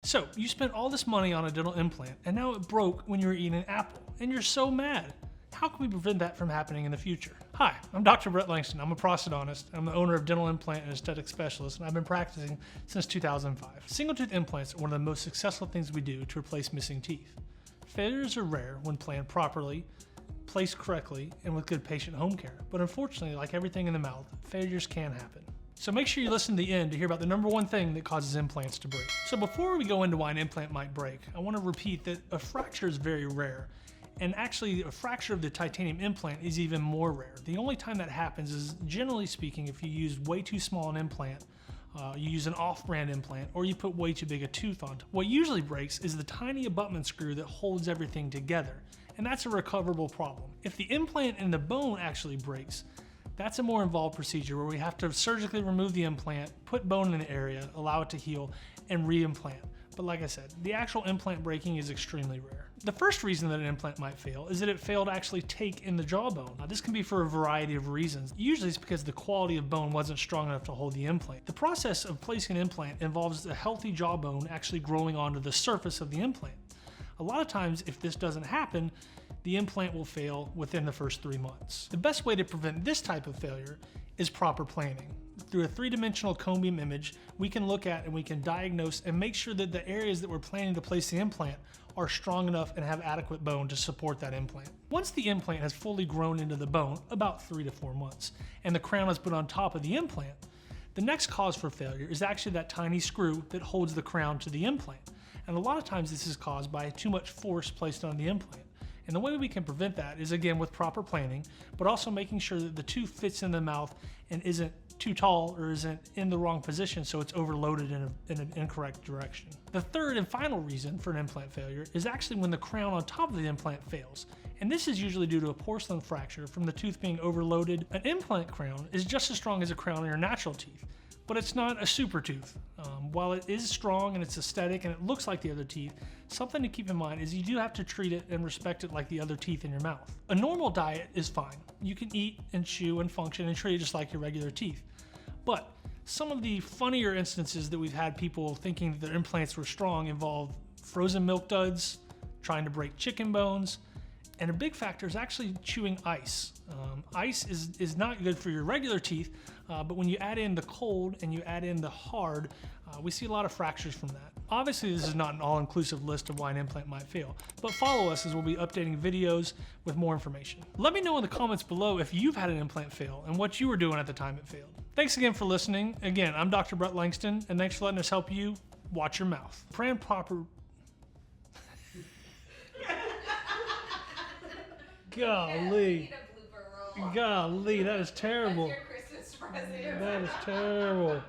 So, you spent all this money on a dental implant, and now it broke when you were eating an apple, and you're so mad. How can we prevent that from happening in the future? Hi, I'm Dr. Brett Langston. I'm a prosthodontist. I'm the owner of Dental Implant and Aesthetic Specialists, and I've been practicing since 2005. Single tooth implants are one of the most successful things we do to replace missing teeth. Failures are rare when planned properly, placed correctly, and with good patient home care. But unfortunately, like everything in the mouth, failures can happen. So make sure you listen to the end to hear about the number one thing that causes implants to break. So before we go into why an implant might break, I want to repeat that a fracture is very rare. And actually, a fracture of the titanium implant is even more rare. The only time that happens is, generally speaking, if you use way too small an implant, you use an off-brand implant, or you put way too big a tooth on. What usually breaks is the tiny abutment screw that holds everything together, and that's a recoverable problem. If the implant in the bone actually breaks, that's a more involved procedure where we have to surgically remove the implant, put bone in the area, allow it to heal, and re-implant. But like I said, the actual implant breaking is extremely rare. The first reason that an implant might fail is that it failed to actually take in the jawbone. Now, this can be for a variety of reasons. Usually it's because the quality of bone wasn't strong enough to hold the implant. The process of placing an implant involves a healthy jawbone actually growing onto the surface of the implant. A lot of times, if this doesn't happen, the implant will fail within the first 3 months. The best way to prevent this type of failure is proper planning. Through a three-dimensional cone beam image, we can look at and we can diagnose and make sure that the areas that we're planning to place the implant are strong enough and have adequate bone to support that implant. Once the implant has fully grown into the bone, about 3 to 4 months, and the crown is put on top of the implant, the next cause for failure is actually that tiny screw that holds the crown to the implant. And a lot of times this is caused by too much force placed on the implant. And the way we can prevent that is, again, with proper planning, but also making sure that the tooth fits in the mouth and isn't too tall or isn't in the wrong position so it's overloaded in an incorrect direction. The third and final reason for an implant failure is actually when the crown on top of the implant fails. And this is usually due to a porcelain fracture from the tooth being overloaded. An implant crown is just as strong as a crown in your natural teeth, but it's not a super tooth. While it is strong and it's aesthetic and it looks like the other teeth, something to keep in mind is you do have to treat it and respect it like the other teeth in your mouth. A normal diet is fine. You can eat and chew and function and treat it just like your regular teeth. But some of the funnier instances that we've had people thinking that their implants were strong involve frozen milk duds, trying to break chicken bones, and a big factor is actually chewing ice. Ice is not good for your regular teeth, but when you add in the cold and you add in the hard, we see a lot of fractures from that. Obviously, this is not an all-inclusive list of why an implant might fail, but follow us as we'll be updating videos with more information. Let me know in the comments below if you've had an implant fail and what you were doing at the time it failed. Thanks again for listening. Again, I'm Dr. Brett Langston, and thanks for letting us help you watch your mouth. Plan proper... Golly. Golly, that is terrible. That's your Christmas present. That is terrible.